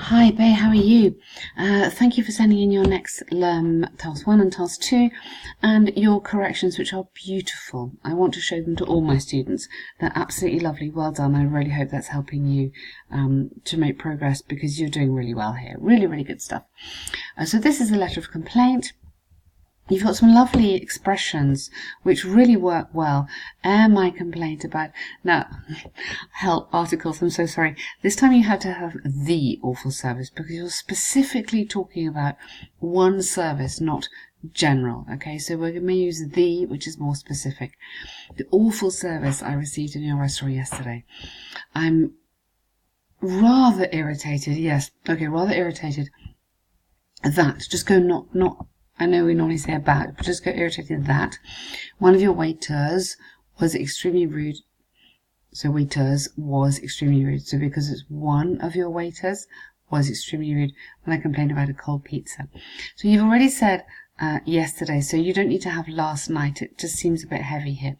Hi Bei, how are you? Thank you for sending in your next task 1 and task 2 and your corrections, which are beautiful. I want to show them to all my students. They're absolutely lovely. Well done. I really hope that's helping you to make progress, because you're doing really well here. Really, really good stuff. So this is a letter of complaint. You've got some lovely expressions which really work well. Air my complaint about... Now, help articles, I'm so sorry. This time you have to have the awful service, because you're specifically talking about one service, not general. Okay, so we're going to use the, which is more specific. The awful service I received in your restaurant yesterday. I'm rather irritated. Yes, okay, rather irritated. That, just go not I know we normally say about, but just go irritated that one of your waiters was extremely rude. So waiters was extremely rude. So because it's one of your waiters was extremely rude when I complained about a cold pizza. So you've already said yesterday, so you don't need to have last night. It just seems a bit heavy here.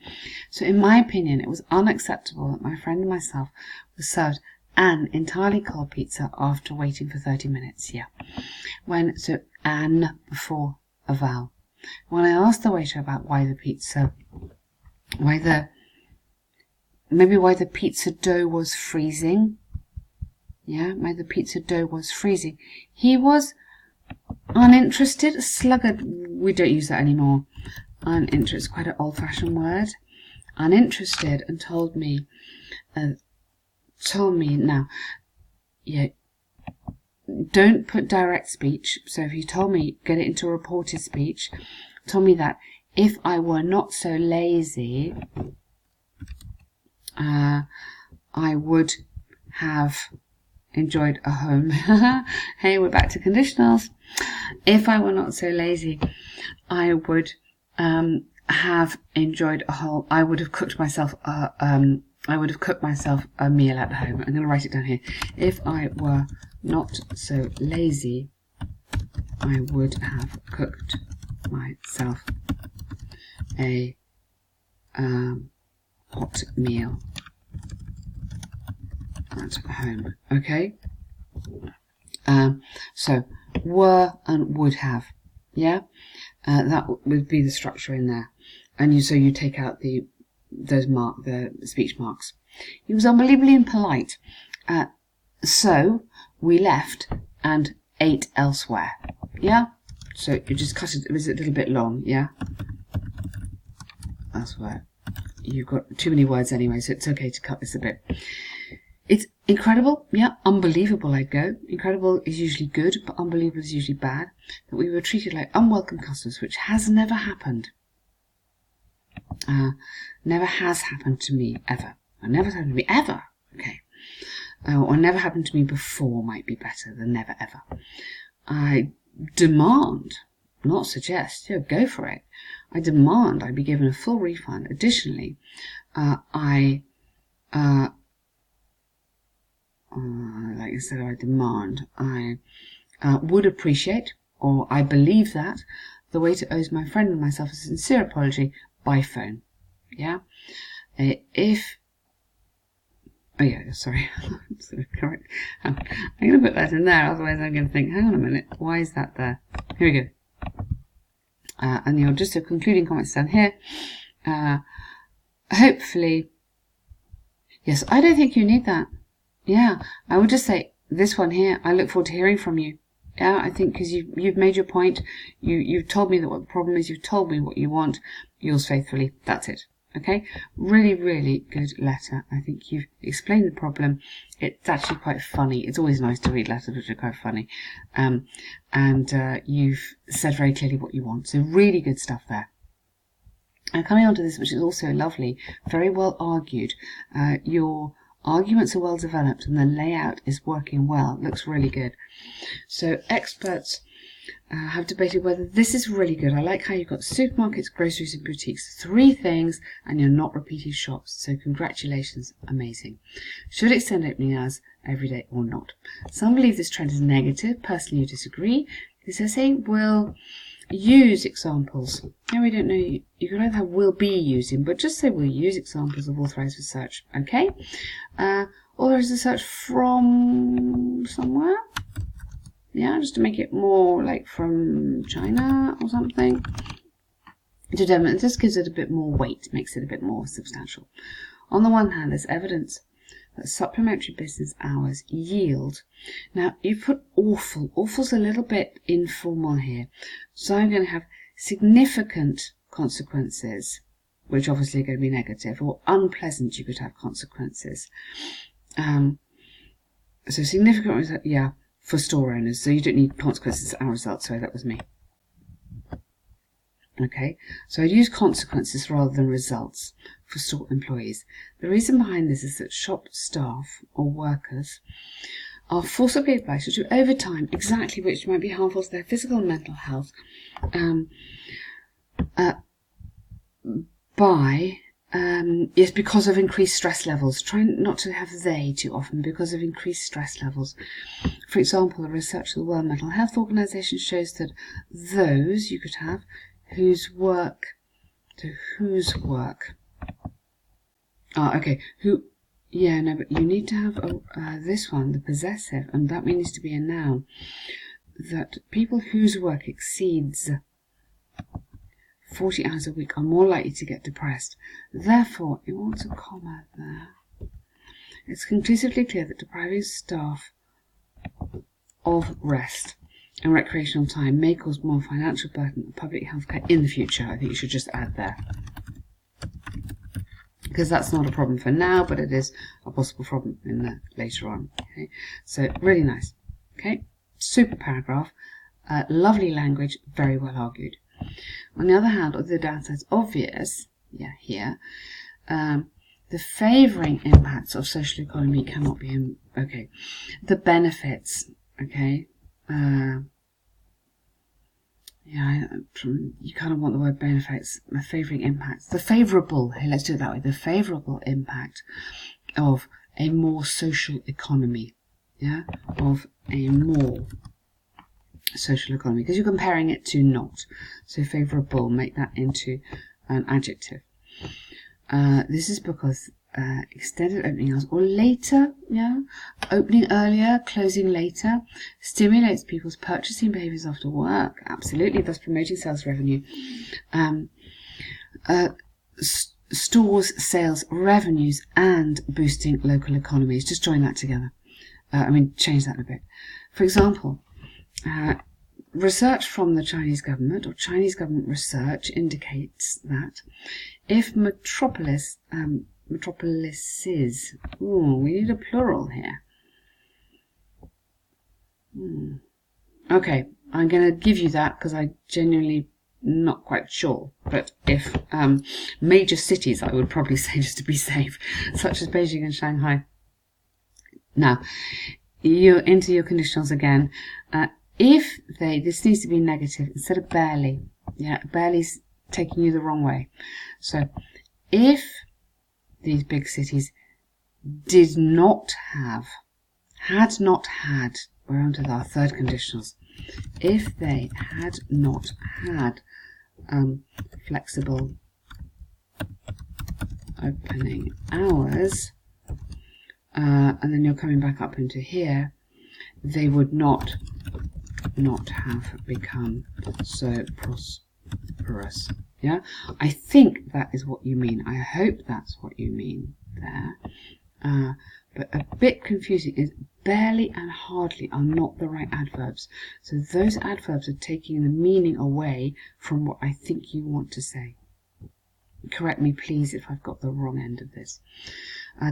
So in my opinion, it was unacceptable that my friend and myself were served an entirely cold pizza after waiting for 30 minutes. Yeah. So an before a vowel. When I asked the waiter about why the pizza dough was freezing. Yeah, why the pizza dough was freezing. He was uninterested, sluggard. We don't use that anymore. Uninterested, quite an old-fashioned word. Uninterested, and told me now, yeah, don't put direct speech. So if you told me, get it into reported speech. Told me that if I were not so lazy, I would have enjoyed a home. Hey, we're back to conditionals. If I were not so lazy, I would have enjoyed I would have cooked myself I would have cooked myself a meal at home. I'm going to write it down here. If I were not so lazy, I would have cooked myself a hot meal at home. Okay? So, were and would have. Yeah? That would be the structure in there. And so you take out the speech marks. He was unbelievably impolite. So we left and ate elsewhere. Yeah? So you just cut it. It was a little bit long. Yeah? Elsewhere. You've got too many words anyway, so it's okay to cut this a bit. It's incredible. Yeah? Unbelievable, I'd go. Incredible is usually good, but unbelievable is usually bad. That we were treated like unwelcome customers, which has never happened. Never has happened to me ever. Or never happened to me ever. Okay. Or never happened to me before might be better than never ever. I demand, not suggest, go for it. I demand I be given a full refund. Additionally, like I said, I demand, I would appreciate, or I believe that, the waiter owes my friend and myself a sincere apology by phone. Yeah? Sorry. Correct. I'm going to put that in there, otherwise I'm going to think, hang on a minute, why is that there? Here we go. And you're just a concluding comments down here. Hopefully, yes, I don't think you need that. Yeah, I would just say this one here, I look forward to hearing from you. Yeah, I think because you've made your point, you've told me that what the problem is, you've told me what you want, yours faithfully, that's it. Okay, really, really good letter. I think you've explained the problem. It's actually quite funny. It's always nice to read letters which are quite funny. And you've said very clearly what you want. So really good stuff there. And coming on to this, which is also lovely, very well argued. Your arguments are well developed and the layout is working well. It looks really good. So experts have debated whether this is really good. I like how you've got supermarkets, groceries and boutiques. 3 things and you're not repeating shops. So congratulations. Amazing. Should extend opening hours every day or not? Some believe this trend is negative. Personally, you disagree. This essay will use examples. Now we don't know. You can either have will be using, but just say we'll use examples of authorized research. Okay? Authorized research from somewhere. yeah, just to make it more like from China or something. It just gives it a bit more weight, makes it a bit more substantial. On the one hand, there's evidence that supplementary business hours yield. Now, you put awful. Awful's a little bit informal here. So I'm going to have significant consequences, which obviously are going to be negative, or unpleasant, you could have consequences. So significant, yeah, for store owners. So you don't need consequences and results. Sorry, that was me. Okay, so I'd use consequences rather than results for store employees. The reason behind this is that shop staff or workers are forcibly obliged to do overtime, exactly which might be harmful to their physical and mental health, yes, because of increased stress levels. Try not to have they too often, because of increased stress levels. For example, the research of the World Mental Health Organization shows that those you could have whose work, okay, yeah, no, but you need to have this one, the possessive, and that needs to be a noun, that people whose work exceeds 40 hours a week are more likely to get depressed. Therefore, it wants a comma there. It's conclusively clear that depriving staff of rest and recreational time may cause more financial burden on public health care in the future. I think you should just add there, because that's not a problem for now, but it is a possible problem in the later on. Okay, so really nice. Okay, super paragraph, lovely language, very well argued. On the other hand, although the downside's obvious, yeah, here, the favouring impacts of social economy cannot be okay. The benefits, okay. Yeah, you kind of want the word benefits, the favouring impacts. The favourable, hey, let's do it that way, the favourable impact of a more social economy, yeah, of a more social economy, because you're comparing it to not. So favourable, make that into an adjective. This is because extended opening hours or later, yeah, opening earlier, closing later, stimulates people's purchasing behaviours after work, absolutely, thus promoting sales revenue. Stores, sales, revenues, and boosting local economies. Just join that together. Change that a bit. For example, research from the Chinese government, or Chinese government research, indicates that if metropolises, we need a plural here. Okay, I'm going to give you that because I genuinely not quite sure. But if major cities, I would probably say, just to be safe, such as Beijing and Shanghai. Now, you're into your conditionals again. If this needs to be negative instead of barely. Yeah, barely's taking you the wrong way. So, if these big cities had not had, we're on to our third conditionals, if they had not had flexible opening hours, and then you're coming back up into here, they would not have become so prosperous. Yeah, I think that is what you mean. I hope that's what you mean there. But a bit confusing is barely and hardly are not the right adverbs. So those adverbs are taking the meaning away from what I think you want to say. Correct me, please, if I've got the wrong end of this.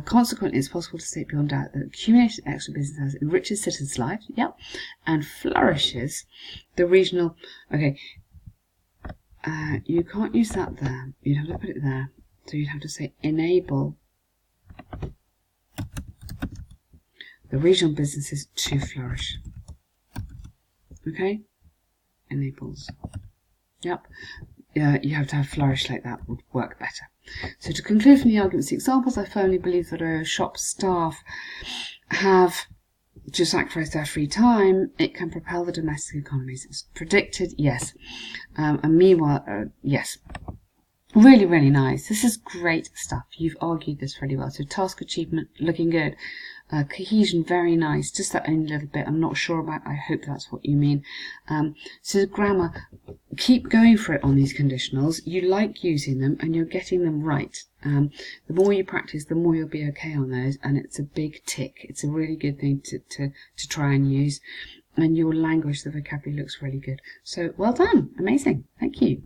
Consequently, it's possible to state beyond doubt that accumulated extra business hours enriches citizens' lives, yep, and flourishes the regional. Okay, you can't use that there. You'd have to put it there. So you'd have to say enable the regional businesses to flourish. Okay, enables. Yep. You have to have flourish like that would work better. So to conclude from the arguments and examples, I firmly believe that a shop staff have to sacrifice their free time. It can propel the domestic economies. It's predicted, yes. And meanwhile, yes. Really, really nice. This is great stuff. You've argued this really well. So task achievement, looking good. Cohesion, very nice. Just that only little bit I'm not sure about. I hope that's what you mean. So grammar, keep going for it on these conditionals. You like using them and you're getting them right. The more you practice, the more you'll be okay on those, and it's a big tick. It's a really good thing to try and use. And your language, the vocabulary looks really good. So well done. Amazing. Thank you.